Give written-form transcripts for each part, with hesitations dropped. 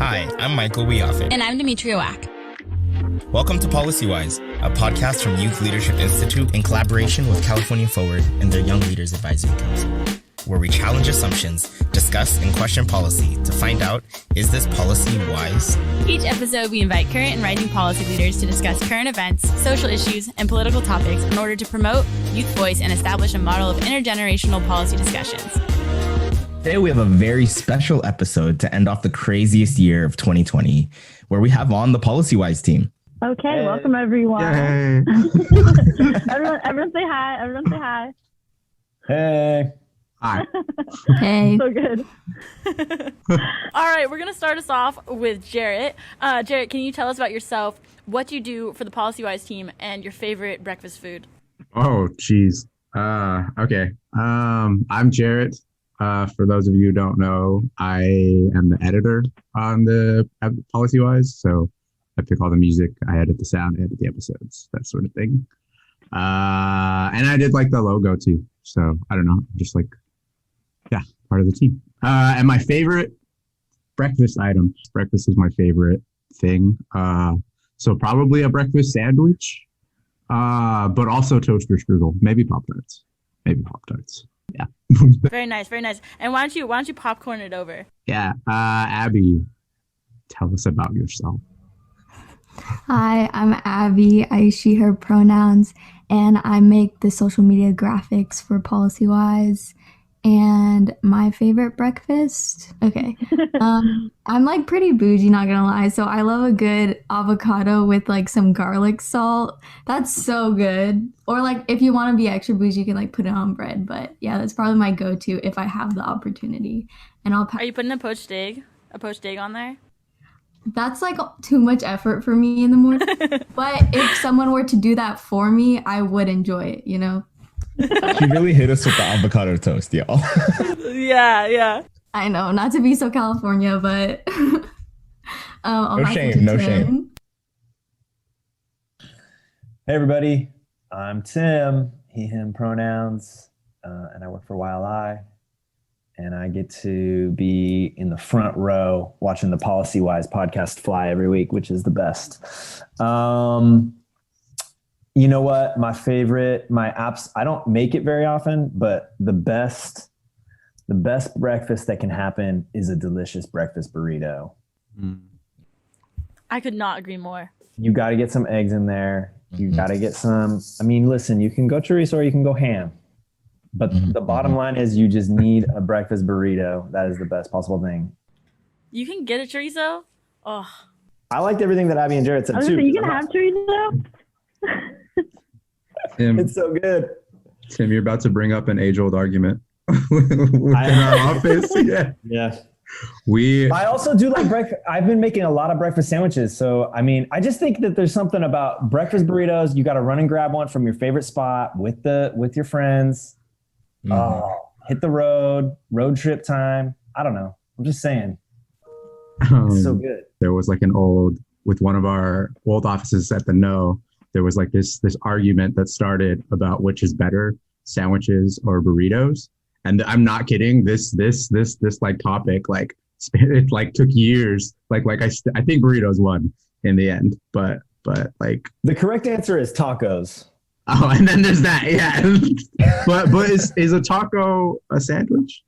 Hi, I'm Michael Weoffin. And I'm Demetria Wack. Welcome to PolicyWise, a podcast from Youth Leadership Institute in collaboration with California Forward and their Young Leaders Advisory Council, where we challenge assumptions, discuss and question policy to find out, is this policy wise? Each episode, we invite current and rising policy leaders to discuss current events, social issues, and political topics in order to promote youth voice and establish a model of intergenerational policy discussions. Today, we have a very special episode to end off the craziest year of 2020, where we have on the PolicyWise team. Okay, welcome everyone. everyone say hi. Everyone say hi. Hey. Hi. Hey. So good. All right, we're going to start us off with Jarrett. Jarrett, can you tell us about yourself, what you do for the PolicyWise team, and your favorite breakfast food? Oh, geez. Okay. I'm Jarrett. For those of you who don't know, I am the editor on the PolicyWise. So I pick all the music, I edit the sound, I edit the episodes, that sort of thing. And I did like the logo too. So I don't know, just like, yeah, part of the team. And my favorite breakfast item. Breakfast is my favorite thing. So probably a breakfast sandwich, but also toaster strudel, maybe Pop-Tarts. Yeah. Very nice, very nice. And why don't you popcorn it over? Yeah. Abby, tell us about yourself. Hi, I'm Abby. I use she, her pronouns, and I make the social media graphics for PolicyWise. And my favorite breakfast? Okay. I'm like pretty bougie, not gonna lie. So I love a good avocado with like some garlic salt. That's so good. Or like if you want to be extra bougie, you can like put it on bread. But yeah, that's probably my go-to if I have the opportunity. And Are you putting a poached egg on there? That's like too much effort for me in the morning. But if someone were to do that for me, I would enjoy it, you know? She really hit us with the avocado toast, y'all. Yeah. I know, not to be so California, but no shame. Hey everybody, I'm Tim, he, him pronouns, and I work for YLI, and I get to be in the front row watching the PolicyWise podcast fly every week, which is the best. You know what? My apps, I don't make it very often, but the best breakfast that can happen is a delicious breakfast burrito. I could not agree more. You got to get some eggs in there. You got to get some, listen, you can go chorizo or you can go ham. But the bottom line is you just need a breakfast burrito. That is the best possible thing. You can get a chorizo? Oh. I liked everything that Abby and Jarrett said too. You can have chorizo? Tim, it's so good. Tim, you're about to bring up an age-old argument within our office. Yeah. I also do like breakfast. I've been making a lot of breakfast sandwiches. So, I just think that there's something about breakfast burritos. You got to run and grab one from your favorite spot with your friends. Oh, hit the road trip time. I don't know. I'm just saying. It's so good. There was like with one of our old offices at the No, there was like this argument that started about which is better, sandwiches or burritos. And I'm not kidding. This like topic, like it like took years. I think burritos won in the end, but like the correct answer is tacos. Oh, and then there's that, yeah. but is a taco a sandwich?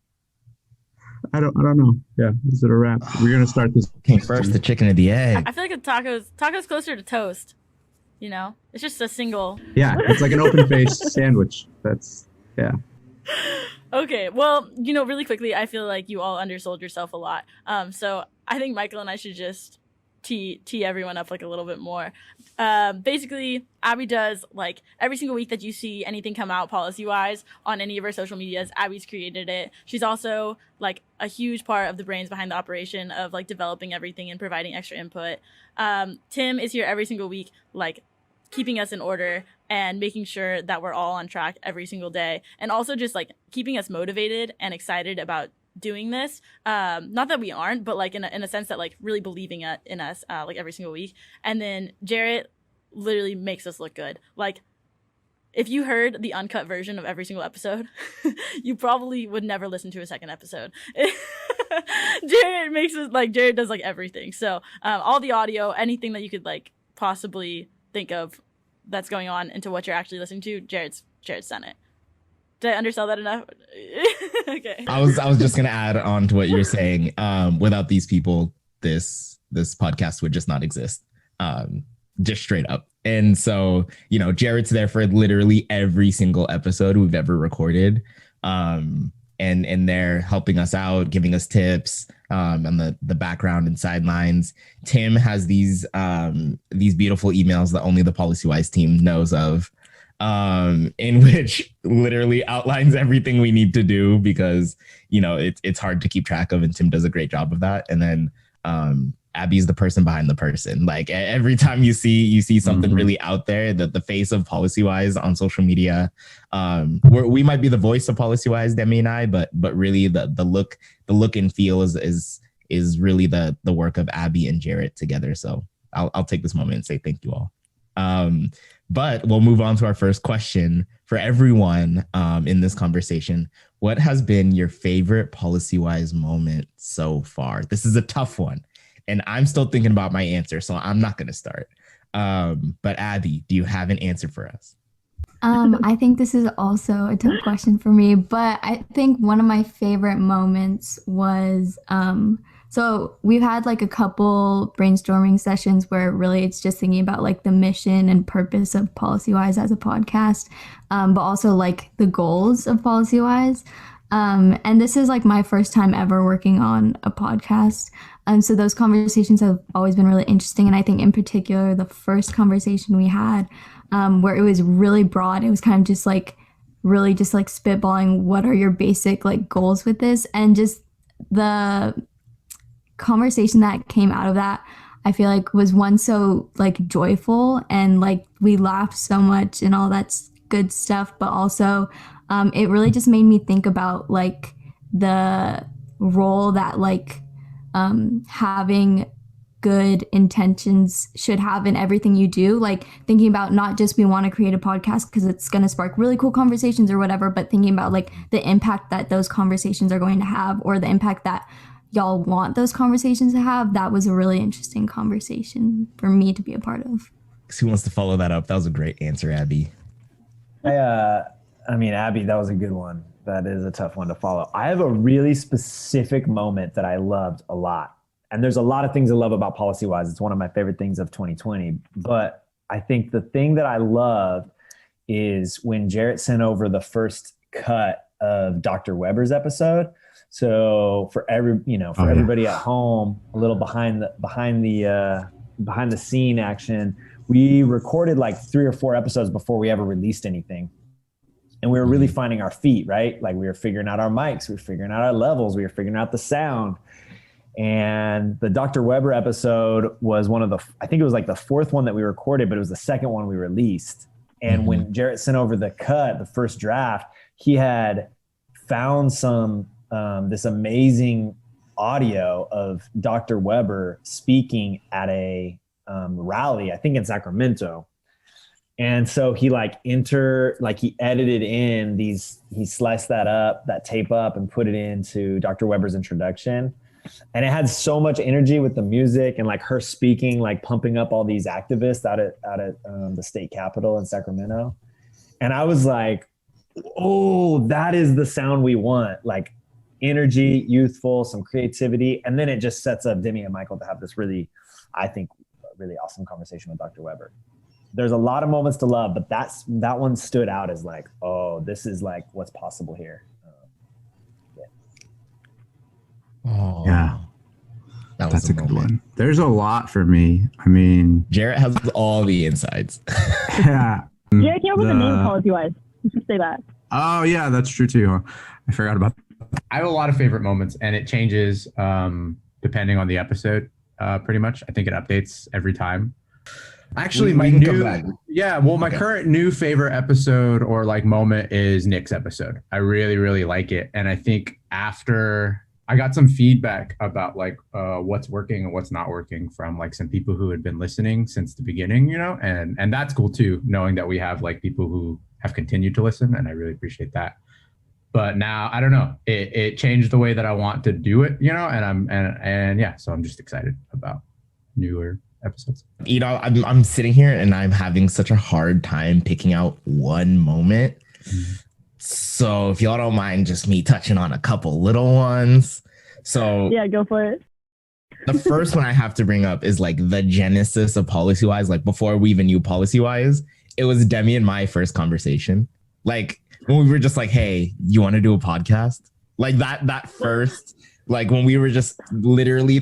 I don't know. Yeah, is it a wrap? We're gonna start this. Came first, the chicken or the egg? I feel like a taco's closer to toast. You know, it's just a single. Yeah, it's like an open faced sandwich. Yeah. Okay, well, really quickly, I feel like you all undersold yourself a lot. So I think Michael and I should just tee everyone up like a little bit more. Basically, Abby does like every single week that you see anything come out policy-wise on any of her social medias, Abby's created it. She's also like a huge part of the brains behind the operation of like developing everything and providing extra input. Tim is here every single week, like keeping us in order and making sure that we're all on track every single day, and also just like keeping us motivated and excited about doing this. Not that we aren't, but like in a sense that like really believing in us like every single week. And then Jarrett literally makes us look good. Like if you heard the uncut version of every single episode, you probably would never listen to a second episode. Jared makes it like Jared does like everything. So all the audio, anything that you could like possibly think of that's going on into what you're actually listening to, Jared's done it. Did I undersell that enough? Okay. I was just gonna add on to what you're saying. Without these people, this podcast would just not exist. Just straight up. And so, Jared's there for literally every single episode we've ever recorded. And they're helping us out, giving us tips on the background and sidelines. Tim has these beautiful emails that only the PolicyWise team knows of, in which literally outlines everything we need to do because, it's hard to keep track of, and Tim does a great job of that. And then Abby's the person behind the person. Like every time you see something really out there, the face of PolicyWise on social media. We might be the voice of PolicyWise, Demi and I, but really the look and feel is really the work of Abby and Jarrett together. So I'll take this moment and say thank you all. But we'll move on to our first question for everyone in this conversation. What has been your favorite PolicyWise moment so far? This is a tough one. And I'm still thinking about my answer, so I'm not going to start. But Abby, do you have an answer for us? I think this is also a tough question for me, but I think one of my favorite moments was, so we've had like a couple brainstorming sessions where really it's just thinking about like the mission and purpose of PolicyWise as a podcast, but also like the goals of PolicyWise. And this is like my first time ever working on a podcast. So those conversations have always been really interesting. And I think in particular, the first conversation we had, where it was really broad, it was kind of just like really just like spitballing what are your basic like goals with this, and just the conversation that came out of that, I feel like was one so like joyful, and like we laughed so much and all that's good stuff, but also it really just made me think about like the role that like having good intentions should have in everything you do, like thinking about not just we want to create a podcast because it's going to spark really cool conversations or whatever, but thinking about like the impact that those conversations are going to have, or the impact that y'all want those conversations to have. That was a really interesting conversation for me to be a part of. Who wants to follow that up? That was a great answer, Abby. I mean, Abby, that was a good one. That is a tough one to follow. I have a really specific moment that I loved a lot. And there's a lot of things I love about PolicyWise. It's one of my favorite things of 2020. But I think the thing that I love is when Jarrett sent over the first cut of Dr. Weber's episode. So for everybody at home, a little behind the scene action, we recorded like 3 or 4 episodes before we ever released anything. And we were really finding our feet, right? Like we were figuring out our mics, we were figuring out our levels, we were figuring out the sound. And the Dr. Weber episode was I think it was like the 4th one that we recorded, but it was the 2nd one we released. And when Jarrett sent over the cut, the first draft, he had found this amazing audio of Dr. Weber speaking at a rally, I think in Sacramento. And so he he edited in he sliced that tape up and put it into Dr. Weber's introduction. And it had so much energy with the music and like her speaking, like pumping up all these activists out at the state capitol in Sacramento. And I was like, oh, that is the sound we want. Like energy, youthful, some creativity. And then it just sets up Demi and Michael to have this really, I think, really awesome conversation with Dr. Weber. There's a lot of moments to love, but that one stood out as like, oh, this is like what's possible here. Oh, yeah, that's a good one. There's a lot for me. I mean, Jarrett has all the insides. Yeah. Yeah, I came up with a name PolicyWise. You should say that. Oh yeah, that's true too. Huh? I forgot about that. I have a lot of favorite moments, and it changes depending on the episode. Pretty much, I think it updates every time. Actually, my current new favorite episode or like moment is Nick's episode. I really, really like it. And I think after I got some feedback about like what's working and what's not working from like some people who had been listening since the beginning, and that's cool too, knowing that we have like people who have continued to listen, and I really appreciate that. but now I don't know. It changed the way that I want to do it, and yeah, so I'm just excited about newer episodes. I'm sitting here and I'm having such a hard time picking out one moment. Mm-hmm. So if y'all don't mind just me touching on a couple little ones. So yeah, go for it. The first one I have to bring up is like the genesis of PolicyWise. Like before we even knew PolicyWise, it was Demi and my first conversation. Like when we were just like, hey, you want to do a podcast? Like that first, like when we were just literally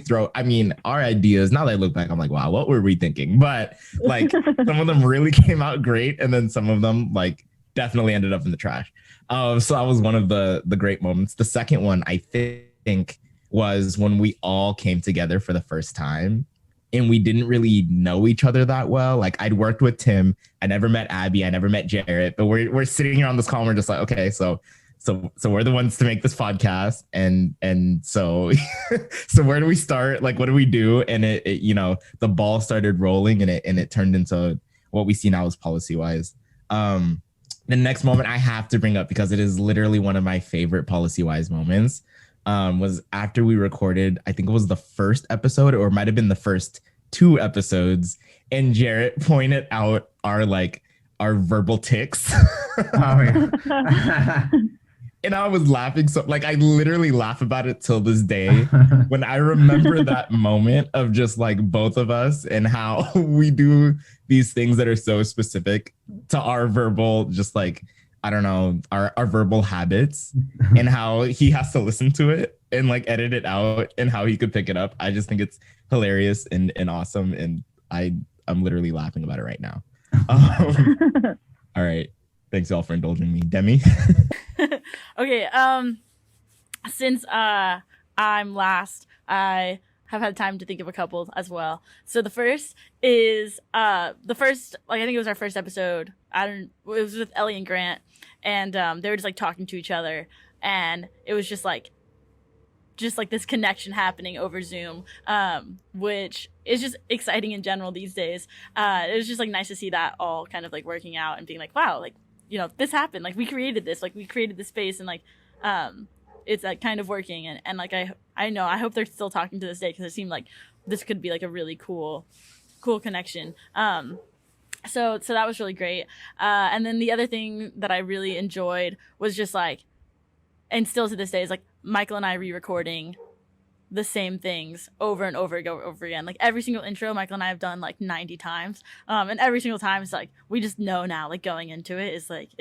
our ideas, now that I look back, I'm like, wow, what were we thinking? But like some of them really came out great. And then some of them like definitely ended up in the trash. So that was one of the great moments. The second one, I think, was when we all came together for the first time and we didn't really know each other that well. Like I'd worked with Tim. I never met Abby. I never met Jarrett, but we're sitting here on this call and we're just like, okay, so we're the ones to make this podcast. And so, so where do we start? Like, what do we do? And it the ball started rolling and it turned into what we see now as PolicyWise. The next moment I have to bring up, because it is literally one of my favorite PolicyWise moments, was after we recorded, I think it was the first episode or it might have been the first 2 episodes. And Jarrett pointed out our verbal tics. Oh, yeah. And I was laughing. So like, I literally laugh about it till this day when I remember that moment of just like both of us and how we do these things that are so specific to our verbal, just like, I don't know, our verbal habits and how he has to listen to it and like edit it out and how he could pick it up. I just think it's hilarious and awesome. And I'm literally laughing about it right now. All right. Thanks y'all for indulging me. Demi? Okay. Since I'm last, I have had time to think of a couple as well. So the first is I think it was our first episode. It was with Ellie and Grant, and they were just like talking to each other, and it was just like this connection happening over Zoom, which is just exciting in general these days. It was just like nice to see that all kind of like working out and being like, wow, like, this happened. Like we created this, space, and like, it's like kind of working. And like, I know, I hope they're still talking to this day, because it seemed like this could be like a really cool connection. So that was really great. And then the other thing that I really enjoyed was just like, and still to this day, is like Michael and I re-recording the same things over and over again. Like every single intro Michael and I have done like 90 times. And every single time it's like, we just know now, like going into it is like,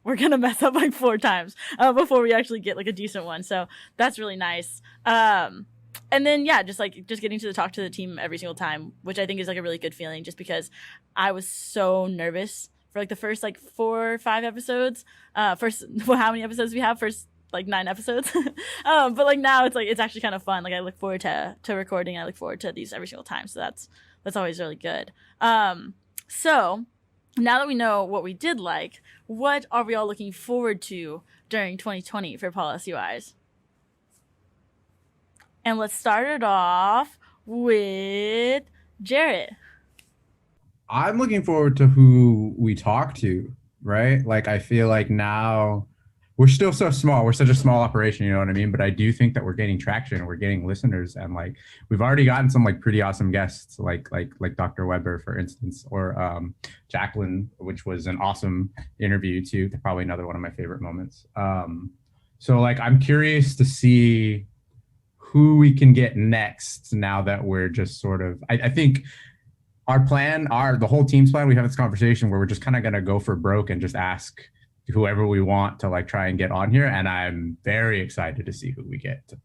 we're gonna mess up like 4 times before we actually get like a decent one. So that's really nice. And then, yeah, just getting to talk to the team every single time, which I think is like a really good feeling, just because I was so nervous for like the first like 4 or 5 episodes. How many episodes we have? First like 9 episodes. But like now it's actually kind of fun. Like I look forward to recording. I look forward to these every single time. So that's always really good. So now that we know what we did like, what are we all looking forward to during 2020 for PolicyWise? And let's start it off with Jarrett. I'm looking forward to who we talk to, right? Like I feel like now we're still so small. We're such a small operation, you know what I mean? But I do think that we're getting traction. We're getting listeners, and like we've already gotten some like pretty awesome guests, like Dr. Weber, for instance, or Jacqueline, which was an awesome interview too. Probably another one of my favorite moments. So like I'm curious to see who we can get next now that we're just sort of. I think our plan, the whole team's plan. We have this conversation where we're just kind of gonna go for broke and just ask whoever we want to like try and get on here, and I'm very excited to see who we get to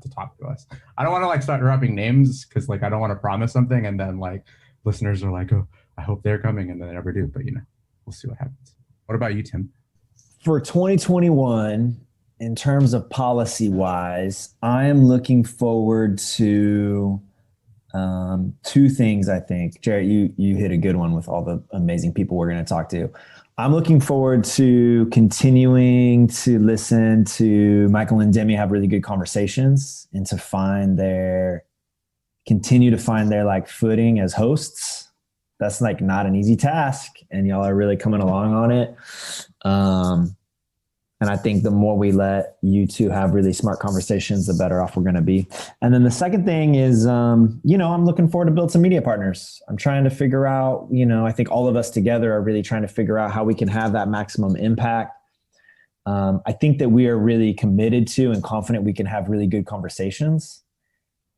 talk to us. I don't want to like start dropping names because like I don't want to promise something and then like listeners are like, oh, I hope they're coming, and then they never do. But we'll see what happens. What about you, Tim? For 2021, in terms of PolicyWise, I am looking forward to 2 things. I think Jarrett, you hit a good one with all the amazing people we're going to talk to. I'm looking forward to continuing to listen to Michael and Demi have really good conversations, and to continue to find their like footing as hosts. That's like not an easy task, and y'all are really coming along on it. And I think the more we let you two have really smart conversations, the better off we're going to be. And then the second thing is, I'm looking forward to build some media partners. I'm trying to figure out, I think all of us together are really trying to figure out how we can have that maximum impact. I think that we are really committed to and confident we can have really good conversations.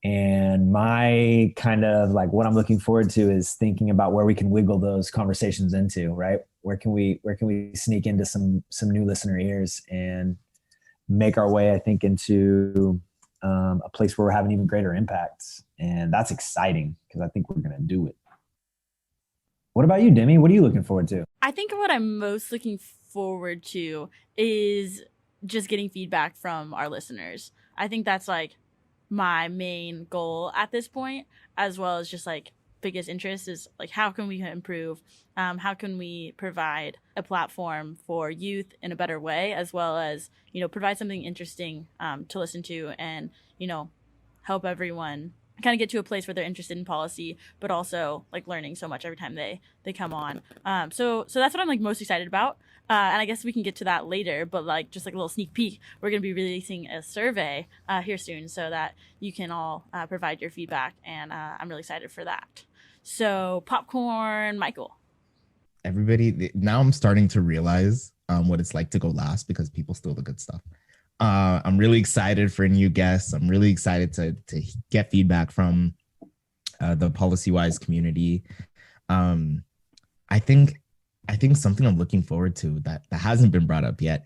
And my kind of like what I'm looking forward to is thinking about where we can wiggle those conversations into, right? Where can we sneak into some new listener ears and make our way, I think, into a place where we're having even greater impacts. And that's exciting because I think we're going to do it. What about you, Demi? What are you looking forward to? I think what I'm most looking forward to is just getting feedback from our listeners. I think that's like my main goal at this point, as well as just like biggest interest is like how can we improve, how can we provide a platform for youth in a better way, as well as provide something interesting to listen to, and help everyone kind of get to a place where they're interested in policy, but also like learning so much every time they come on. So that's what I'm like most excited about. And I guess we can get to that later, but like just like a little sneak peek, we're going to be releasing a survey here soon so that you can all provide your feedback. And I'm really excited for that. So Popcorn, Michael. Everybody, now I'm starting to realize what it's like to go last because people steal the good stuff. I'm really excited for new guests. I'm really excited to get feedback from the PolicyWise community. I think something I'm looking forward to that hasn't been brought up yet.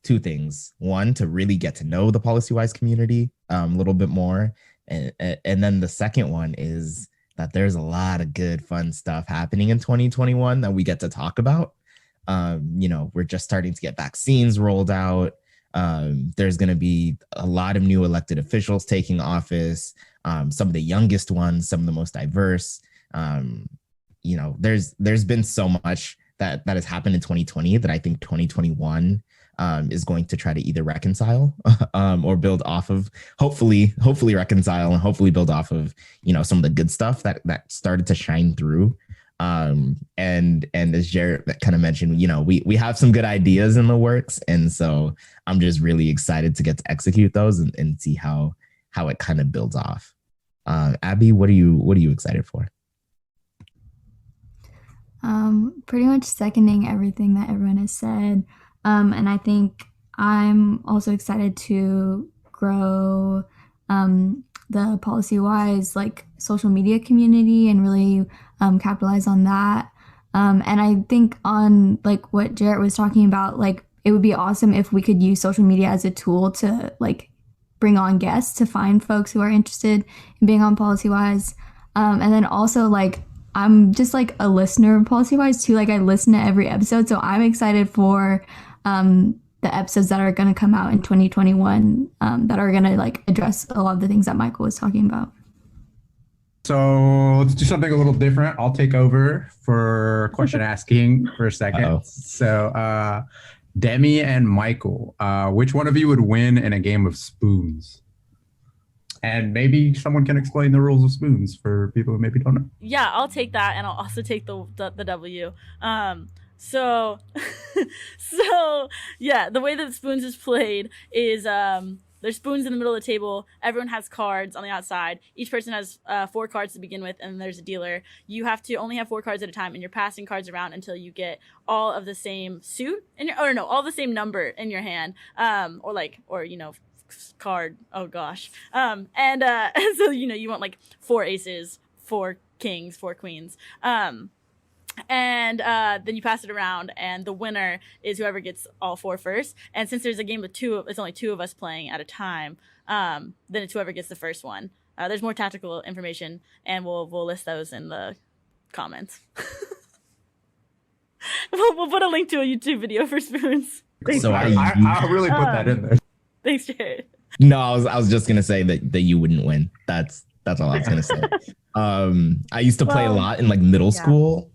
Two things. One, to really get to know the PolicyWise community a little bit more. And then the second one is that there's a lot of good, fun stuff happening in 2021 that we get to talk about. We're just starting to get vaccines rolled out. There's going to be a lot of new elected officials taking office, some of the youngest ones, some of the most diverse. There's been so much that has happened in 2020 that I think 2021 is going to try to either reconcile or build off of, hopefully reconcile and hopefully build off of, some of the good stuff that started to shine through. And as Jared kind of mentioned, we have some good ideas in the works. And so I'm just really excited to get to execute those and see how it kind of builds off. Abby, what are you excited for? Pretty much seconding everything that everyone has said. And I think I'm also excited to grow the PolicyWise like social media community and really capitalize on that. And I think on like what Jarrett was talking about, like it would be awesome if we could use social media as a tool to like bring on guests to find folks who are interested in being on PolicyWise. And then also like I'm just like a listener of PolicyWise too. Like I listen to every episode, so I'm excited for the episodes that are going to come out in 2021 that are going to like address a lot of the things that Michael was talking about. So let's do something a little different. I'll take over for question asking for a second. Uh-oh. So Demi and Michael, which one of you would win in a game of spoons? And maybe someone can explain the rules of spoons for people who maybe don't know. Yeah, I'll take that, and I'll also take the W. So yeah, the way that spoons is played is there's spoons in the middle of the table. Everyone has cards on the outside. Each person has 4 cards to begin with, and there's a dealer. You have to only have 4 cards at a time, and you're passing cards around until you get all of the same suit in your, all the same number in your hand, card. Oh gosh. And so you want like 4 aces, 4 kings, 4 queens. And then you pass it around, and the winner is whoever gets all 4 first. And since there's a game with it's only 2 of us playing at a time, then it's whoever gets the first one. There's more tactical information, and we'll list those in the comments. we'll put a link to a YouTube video for spoons. So I'll really put that in there. Thanks, Jared. No, I was just gonna say that you wouldn't win. That's all I was gonna say. I used to play a lot in like middle school.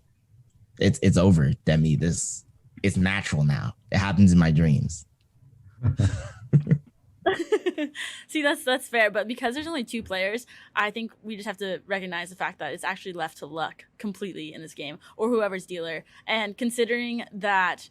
It's over, Demi. This it's natural now. It happens in my dreams. See, that's fair, but because there's only 2 players, I think we just have to recognize the fact that it's actually left to luck completely in this game, or whoever's dealer. And considering that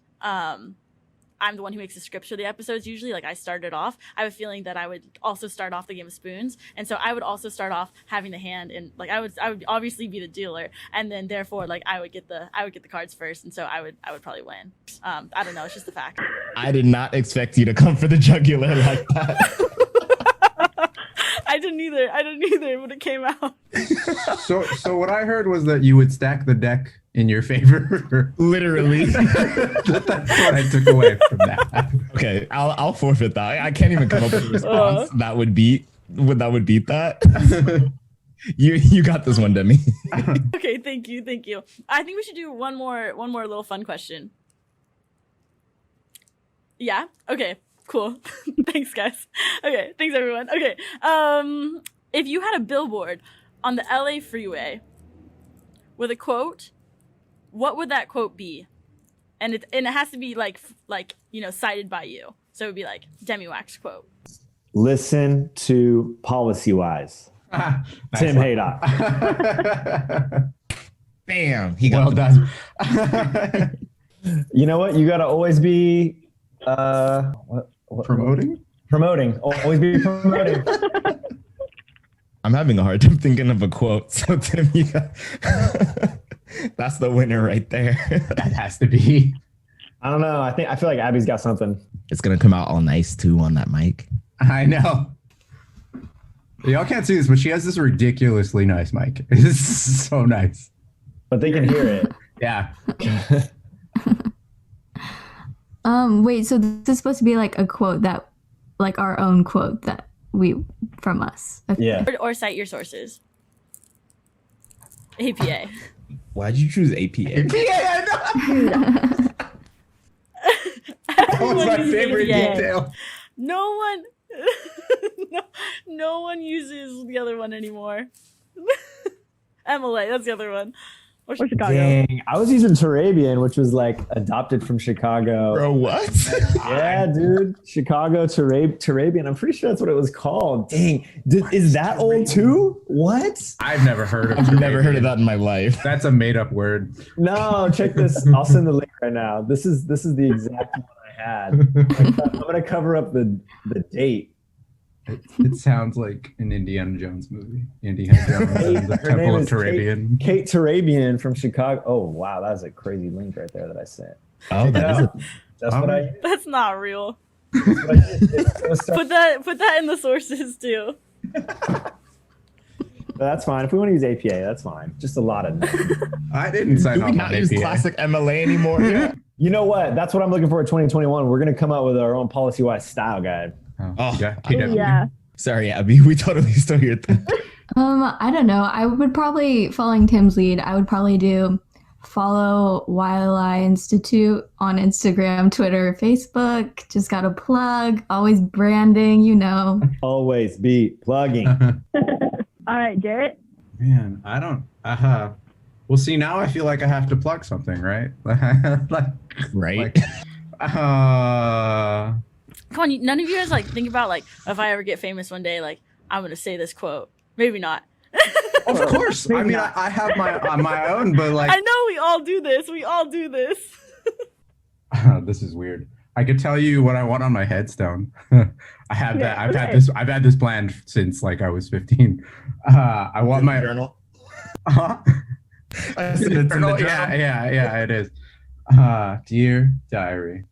I'm the one who makes the scripts for the episodes usually. Like I started off, I have a feeling that I would also start off the Game of Spoons, and so I would also start off having the hand, and like I would obviously be the dealer, and then therefore like I would get the cards first, and so I would probably win. I don't know, it's just a fact. I did not expect you to come for the jugular like that. I didn't either when it came out. So what I heard was that you would stack the deck in your favor. Literally. That's what I took away from that. Okay, I'll forfeit that. I can't even come up with a response that would beat that. You got this one, Demi. Okay, thank you. I think we should do one more little fun question. Yeah? Okay, cool. Thanks, guys. Okay, thanks, everyone. Okay, if you had a billboard on the LA freeway with a quote, what would that quote be? And it has to be like cited by you. So it would be like Demi Wax quote. Listen to PolicyWise. Tim Haydock. Bam, he got done. You know what? You got to always be promoting. Always be promoting. I'm having a hard time thinking of a quote. So Tim, that's the winner right there. That has to be. I don't know. I feel like Abby's got something. It's gonna come out all nice too on that mic. I know. Y'all can't see this, but she has this ridiculously nice mic. It's so nice. But they can hear it. Yeah. Wait, so this is supposed to be like a quote that, like our own quote that from us. Okay. Yeah. Or cite your sources. APA. Why'd you choose APA? APA, I know. That was my favorite detail. No one uses the other one anymore. MLA, that's the other one. Or Chicago. Dang, I was using Turabian, which was like adopted from Chicago. Bro, what? Yeah, dude. Chicago Turabian. I'm pretty sure that's what it was called. Dang. Is that old too? What? I've never heard of it. I've never heard of that in my life. That's a made up word. No, check this. I'll send the link right now. This is the exact one I had. I'm gonna cover up the date. It sounds like an Indiana Jones movie. Indiana Jones and the Temple of Turabian. Kate Turabian from Chicago. Oh wow, that's a crazy link right there that I sent. Oh, that's what I used. That's not real. That's Put that in the sources too. That's fine. If we want to use APA, that's fine. Just a lot of. I didn't sign Do off we on not use APA. classic MLA anymore? Yeah. You know what? That's what I'm looking for in 2021. We're gonna come out with our own PolicyWise style guide. Oh, yeah. Yeah. Sorry, Abby. We totally stole your thing. I don't know. I would probably, following Tim's lead, I would probably do follow YLI Institute on Instagram, Twitter, Facebook. Just got to plug. Always branding, you know. Always be plugging. All right, Jarrett. Man, I don't. Well, see, now I feel like I have to plug something, right? Right. Come on, none of you guys like think about like if I ever get famous one day, like I'm gonna say this quote. Maybe not. Of course. I mean, I have my own, but like I know we all do this. this is weird. I could tell you what I want on my headstone. I have that. I've had this planned since like I was 15. I want my journal. Journal? Yeah, it is. Dear diary.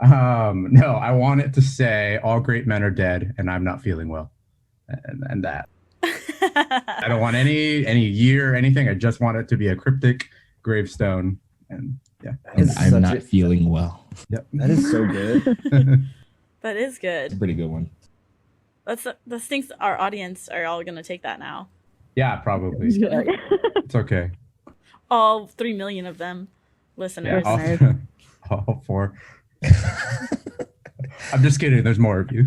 No, I want it to say all great men are dead and I'm not feeling well. And that. I don't want any year or anything. I just want it to be a cryptic gravestone. And yeah. And I'm not feeling well. Yep. That is so good. That is good. It's a pretty good one. That thinks our audience are all gonna take that now. Yeah, probably. It's okay. All 3 million of them listeners. Yeah, all 4. I'm just kidding. There's more of you.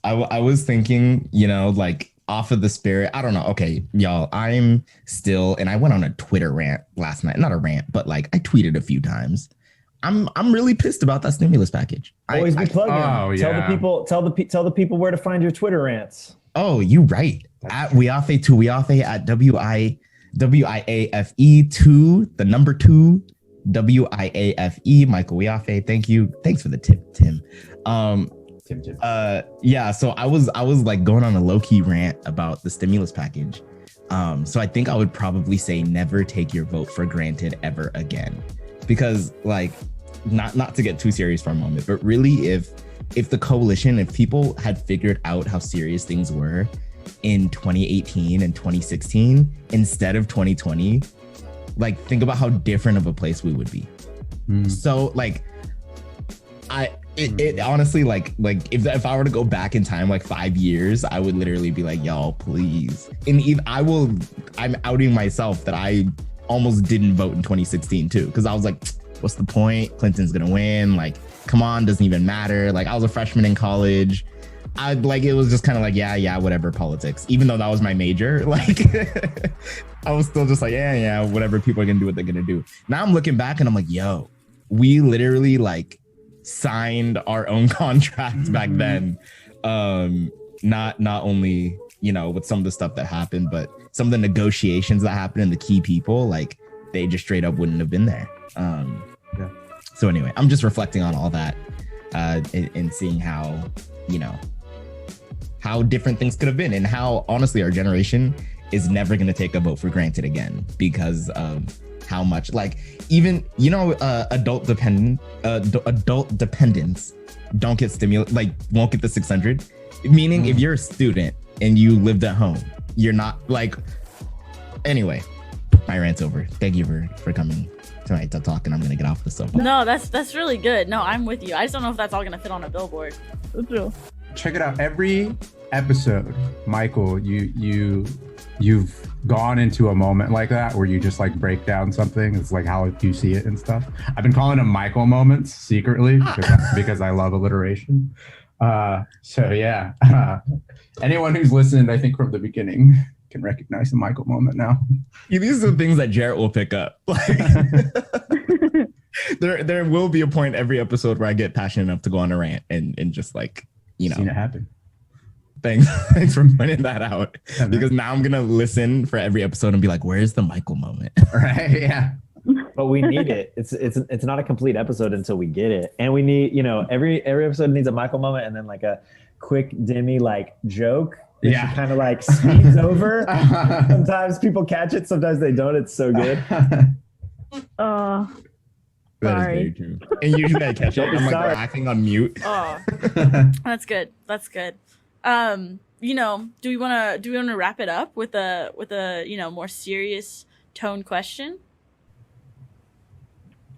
I was thinking, like off of the spirit. I don't know. Okay, y'all, I'm still, and I went on a Twitter rant last night. Not a rant, but like I tweeted a few times. I'm really pissed about that stimulus package. Always be plugging. Tell the people where to find your Twitter rants. Oh, you right. At Wiafe at WIAFE2, the number 2, WIAFE, Michael Wiafe. Thank you. Thanks for the tip, Tim. Tim. Yeah, so I was like going on a low-key rant about the stimulus package. So I think I would probably say never take your vote for granted ever again. Because like, not to get too serious for a moment, but really if the coalition, if people had figured out how serious things were in 2018 and 2016 instead of 2020, like think about how different of a place we would be. So like it honestly like if I were to go back in time like 5 years, I would literally be like, y'all, please. And I'm outing myself that I almost didn't vote in 2016 too, because I was like, what's the point? Clinton's gonna win. Like, come on, doesn't even matter. Like, I was a freshman in college. It was just kind of like, yeah, whatever, politics. Even though that was my major, like, I was still just like, yeah, whatever. People are gonna do what they're gonna do. Now I'm looking back and I'm like, yo, we literally like signed our own contract back then. Not only, you know, with some of the stuff that happened, but some of the negotiations that happened and the key people, like, they just straight up wouldn't have been there. So anyway, I'm just reflecting on all that and seeing how, you know, how different things could have been, and how honestly our generation is never going to take a vote for granted again because of how much, like, even, you know, adult dependents don't get stimulus, like won't get the 600, meaning if you're a student and you lived at home, you're not like, anyway, my rant's over. Thank you for coming tonight to talk, and I'm gonna get off the soapbox. No, that's really good. No, I'm with you. I just don't know if that's all gonna fit on a billboard. That's real. Check it out. Every episode, Michael, you've gone into a moment like that where you just like break down something. It's like how you see it and stuff. I've been calling them Michael moments secretly because I love alliteration. So yeah, anyone who's listened, I think from the beginning, can recognize the Michael moment now. Yeah, these are the things that Jarrett will pick up. There will be a point every episode where I get passionate enough to go on a rant and just like, you know. Seen it happen. Thanks for pointing that out. Because now I'm gonna listen for every episode and be like, where's the Michael moment? Right? Yeah. But we need it. It's not a complete episode until we get it, and we need, you know, every episode needs a Michael moment and then like a quick Demi like joke. Yeah, kind of like speeds over. Sometimes people catch it, sometimes they don't. It's so good. That is sorry. very true. And usually I catch it. I'm like laughing on mute. Oh, that's good. That's good. You know, do we want to wrap it up with a you know, more serious tone question?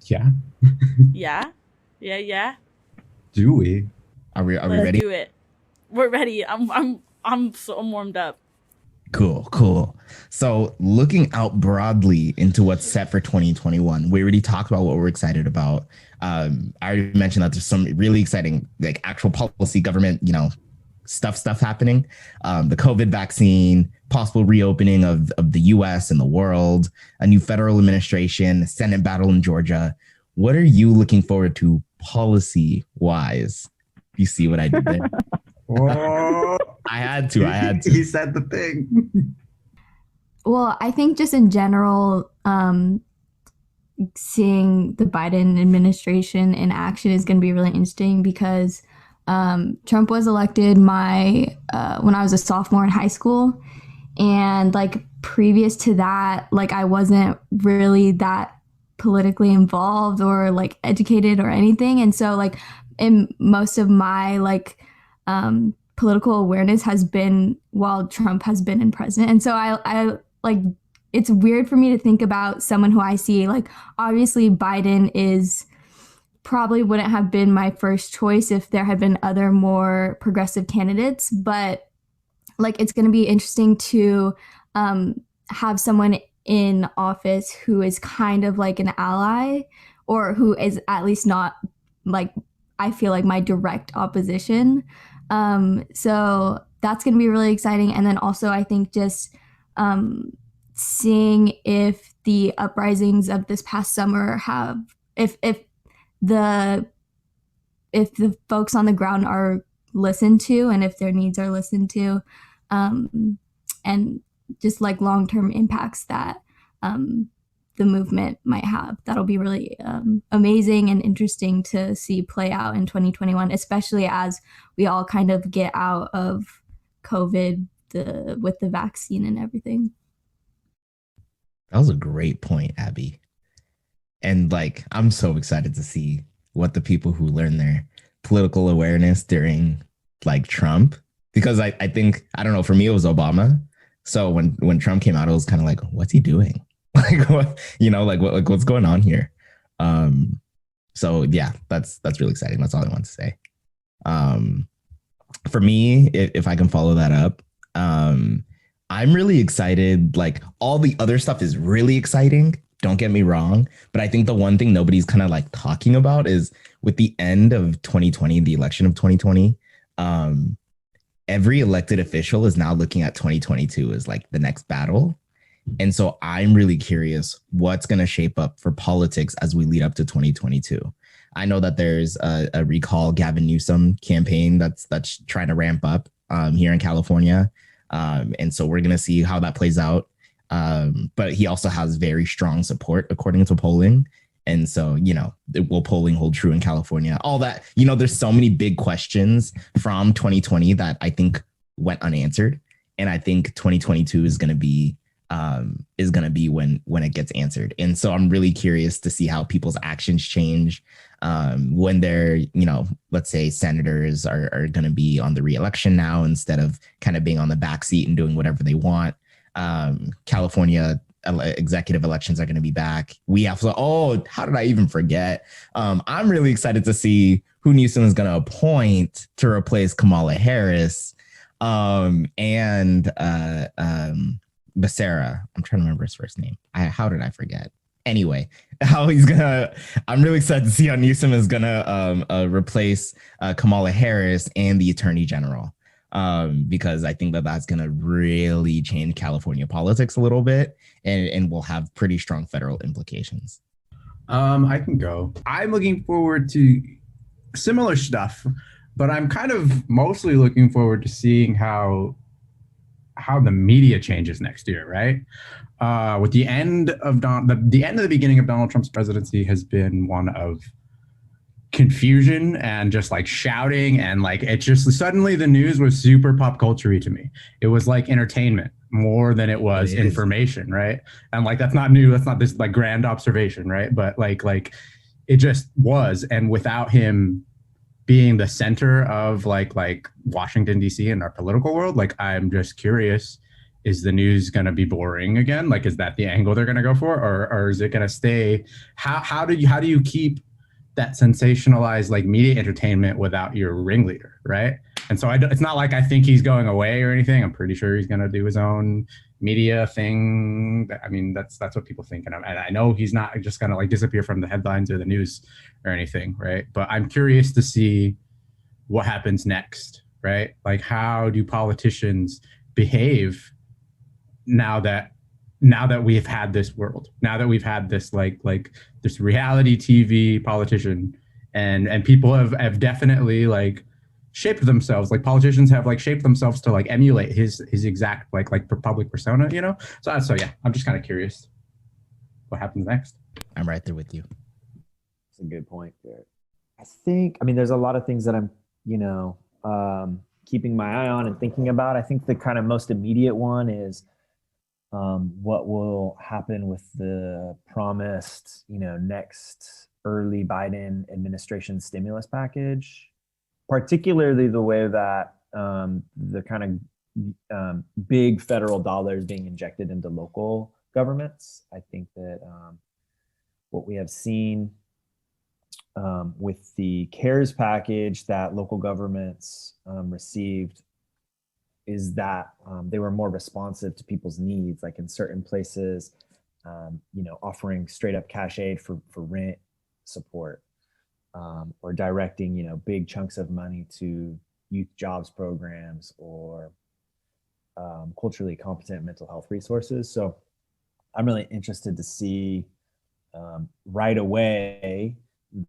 Yeah. Yeah. Do we? Are we Let's ready? do it. We're ready. I'm so warmed up. Cool. So looking out broadly into what's set for 2021, we already talked about what we're excited about. I already mentioned that there's some really exciting, like, actual policy, government, you know, stuff happening. The COVID vaccine, possible reopening of the US and the world, a new federal administration, Senate battle in Georgia. What are you looking forward to policy-wise? You see what I did there? Whoa. I had to. He said the thing. Well, I think just in general, seeing the Biden administration in action is going to be really interesting because Trump was elected when I was a sophomore in high school. And like previous to that, like I wasn't really that politically involved or like educated or anything. And so like in most of my like political awareness has been while Trump has been in president. And so I like, it's weird for me to think about someone who I see, like, obviously Biden is probably wouldn't have been my first choice if there had been other more progressive candidates, but like, it's going to be interesting to have someone in office who is kind of like an ally, or who is at least not like, I feel like, my direct opposition. So that's going to be really exciting. And then also I think just seeing if the uprisings of this past summer have, if the folks on the ground are listened to and if their needs are listened to, and just like long-term impacts that the movement might have. That'll be really amazing and interesting to see play out in 2021, especially as we all kind of get out of COVID with the vaccine and everything. That was a great point, Abby. And like, I'm so excited to see what the people who learn their political awareness during like Trump, because I think, I don't know, for me, it was Obama. So when Trump came out, it was kind of like, what's he doing? Like, what, what's going on here? So yeah, that's really exciting. That's all I want to say. For me, if I can follow that up, I'm really excited. Like, all the other stuff is really exciting. Don't get me wrong. But I think the one thing nobody's kind of like talking about is with the end of 2020, the election of 2020, every elected official is now looking at 2022 as like the next battle. And so I'm really curious what's going to shape up for politics as we lead up to 2022. I know that there's a recall Gavin Newsom campaign that's trying to ramp up here in California. And so we're going to see how that plays out. But he also has very strong support according to polling. And so, will polling hold true in California? All that, there's so many big questions from 2020 that I think went unanswered. And I think 2022 is going to be when it gets answered. And so I'm really curious to see how people's actions change when they're, let's say senators are going to be on the re-election now instead of kind of being on the backseat and doing whatever they want. California executive elections are going to be back. We have how did I even forget? I'm really excited to see who Newsom is going to appoint to replace Kamala Harris and Becerra. I'm trying to remember his first name. How did I forget? Anyway, I'm really excited to see how Newsom is gonna replace Kamala Harris and the Attorney General, because I think that's gonna really change California politics a little bit, and will have pretty strong federal implications. I can go. I'm looking forward to similar stuff, but I'm kind of mostly looking forward to seeing how the media changes next year, right? With the end of the beginning of Donald Trump's presidency has been one of confusion and just like shouting, and like it just suddenly the news was super pop culture-y to me. It was like entertainment more than it was information, right? And like that's not new. That's not this like grand observation, right? But like it just was, and without him being the center of like Washington, D.C. and our political world, like I'm just curious, is the news going to be boring again? Like, is that the angle they're going to go for? Or is it going to stay? How do you keep that sensationalized like media entertainment without your ringleader, right? And so it's not like I think he's going away or anything. I'm pretty sure he's going to do his own media thing. I mean, that's what people think. And I know he's not just going to like disappear from the headlines or the news or anything, right? But I'm curious to see what happens next, right? Like, how do politicians behave now that we've had this world, now that we've had this like this reality TV politician, and people have definitely like shaped themselves, like politicians have like shaped themselves to like emulate his exact like public persona, so yeah, I'm just kind of curious what happens next. I'm right there with you. That's a good point, Jared. I mean there's a lot of things that I'm keeping my eye on and thinking about. I think the kind of most immediate one is what will happen with the promised, next early Biden administration stimulus package, particularly the way that the kind of big federal dollars being injected into local governments. I think that what we have seen with the CARES package that local governments received is that they were more responsive to people's needs, like in certain places, offering straight up cash aid for rent support, or directing, big chunks of money to youth jobs programs or culturally competent mental health resources. So I'm really interested to see right away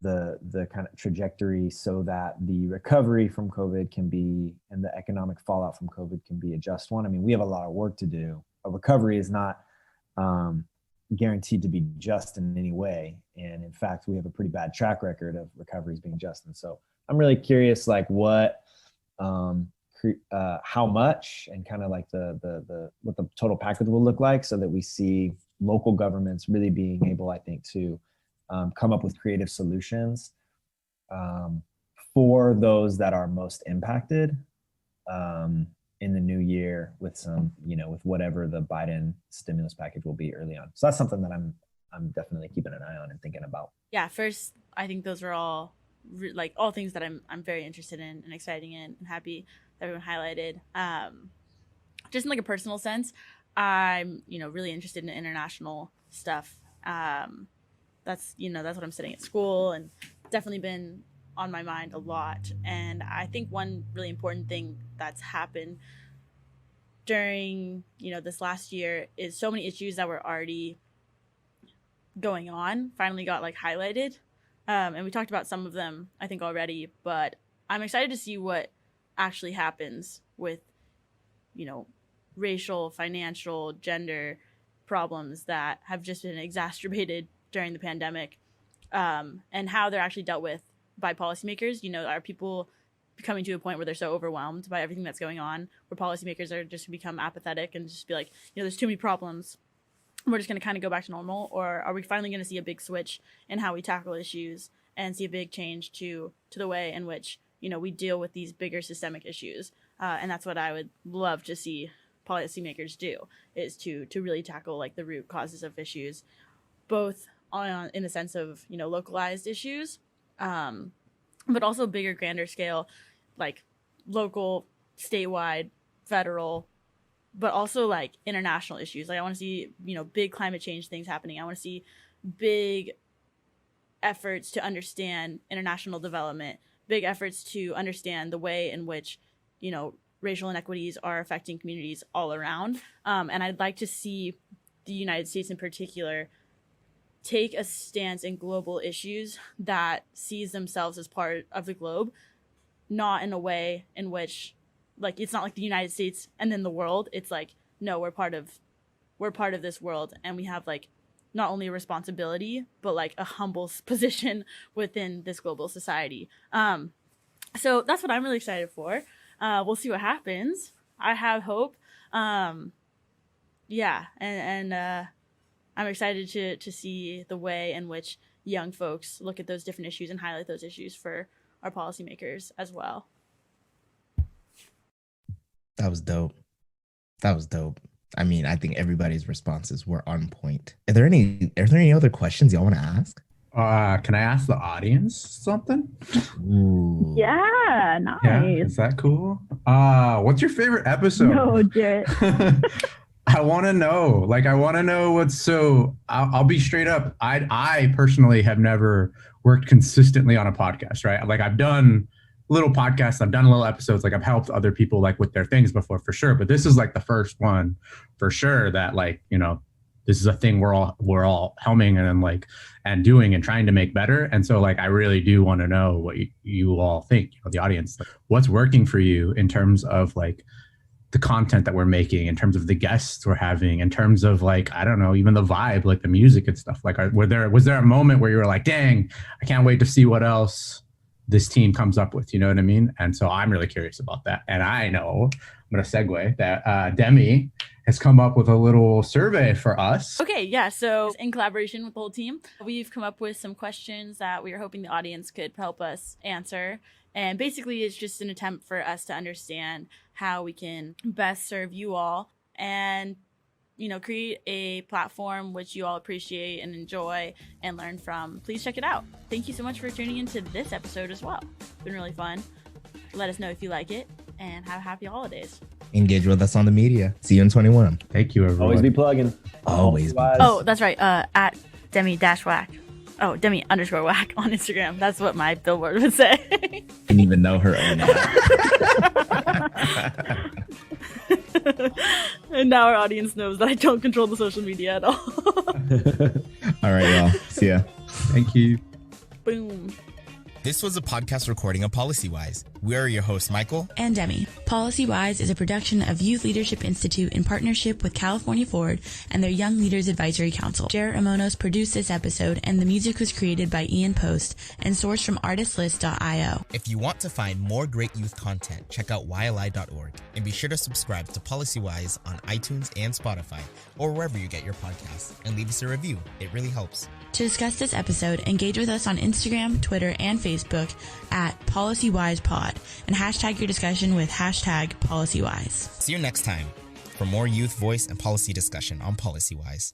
the kind of trajectory so that the recovery from COVID can be, and the economic fallout from COVID can be a just one. I mean, we have a lot of work to do. A recovery is not guaranteed to be just in any way. And in fact, we have a pretty bad track record of recoveries being just. And so I'm really curious, like what, how much, and kind of like what the total package will look like, so that we see local governments really being able, I think, to come up with creative solutions for those that are most impacted in the new year with some, with whatever the Biden stimulus package will be early on. So that's something that I'm definitely keeping an eye on and thinking about. Yeah, first, I think those are all all things that I'm very interested in and exciting in and happy that everyone highlighted. Just in like a personal sense, I'm really interested in international stuff. That's what I'm studying at school, and definitely been on my mind a lot. And I think one really important thing that's happened during this last year is so many issues that were already going on finally got like highlighted, and we talked about some of them I think already, but I'm excited to see what actually happens with racial, financial, gender problems that have just been exacerbated during the pandemic, and how they're actually dealt with by policymakers. Are people coming to a point where they're so overwhelmed by everything that's going on, where policymakers are just become apathetic and just be like, there's too many problems, we're just going to kind of go back to normal? Or are we finally going to see a big switch in how we tackle issues and see a big change to the way in which we deal with these bigger systemic issues? And that's what I would love to see policymakers do, is to really tackle like the root causes of issues, both in the sense of localized issues, but also bigger, grander scale, like local, statewide, federal, but also like international issues. Like I want to see big climate change things happening. I want to see big efforts to understand international development, big efforts to understand the way in which racial inequities are affecting communities all around. And I'd like to see the United States in particular take a stance in global issues that sees themselves as part of the globe, not in a way in which like it's not like the United States and then the world. It's like, no, we're part of this world, and we have like not only a responsibility but like a humble position within this global society. So that's what I'm really excited for. We'll see what happens. I have hope. And I'm excited to see the way in which young folks look at those different issues and highlight those issues for our policymakers as well. That was dope. I mean, I think everybody's responses were on point. Are there any other questions y'all want to ask? Can I ask the audience something? Ooh. Yeah, nice. Yeah, is that cool? What's your favorite episode? No, Jarrett. I want to know. What's so. I'll be straight up. I personally have never worked consistently on a podcast, right? Like I've done little podcasts, I've done little episodes, like I've helped other people like with their things before, for sure. But this is like the first one for sure that like, this is a thing we're all helming and doing and trying to make better. And so like, I really do want to know what you all think, the audience, like, what's working for you in terms of like the content that we're making, in terms of the guests we're having, in terms of like, I don't know, even the vibe, like the music and stuff. Like, was there a moment where you were like, dang, I can't wait to see what else this team comes up with, you know what I mean? And so I'm really curious about that. And I know, I'm going to segue that Demi has come up with a little survey for us. Okay, yeah. So in collaboration with the whole team, we've come up with some questions that we are hoping the audience could help us answer. And basically, it's just an attempt for us to understand how we can best serve you all and, create a platform which you all appreciate and enjoy and learn from. Please check it out. Thank you so much for tuning into this episode as well. It's been really fun. Let us know if you like it, and have happy holidays. Engage with us on the media. See you in 21. Thank you, everyone. Always be plugging. Always. Oh, that's right. At Demi-Whack. Oh, Demi_Whack on Instagram. That's what my billboard would say. Didn't even know her own name. And now our audience knows that I don't control the social media at all. All right, y'all. See ya. Thank you. Boom. This was a podcast recording of PolicyWise. We are your hosts, Michael and Demi. PolicyWise is a production of Youth Leadership Institute in partnership with California Forward and their Young Leaders Advisory Council. Jared Ramonos produced this episode, and the music was created by Ian Post and sourced from artistlist.io. If you want to find more great youth content, check out YLI.org and be sure to subscribe to PolicyWise on iTunes and Spotify or wherever you get your podcasts, and leave us a review. It really helps. To discuss this episode, engage with us on Instagram, Twitter, and Facebook at PolicyWisePod and hashtag your discussion with hashtag PolicyWise. See you next time for more youth voice and policy discussion on PolicyWise.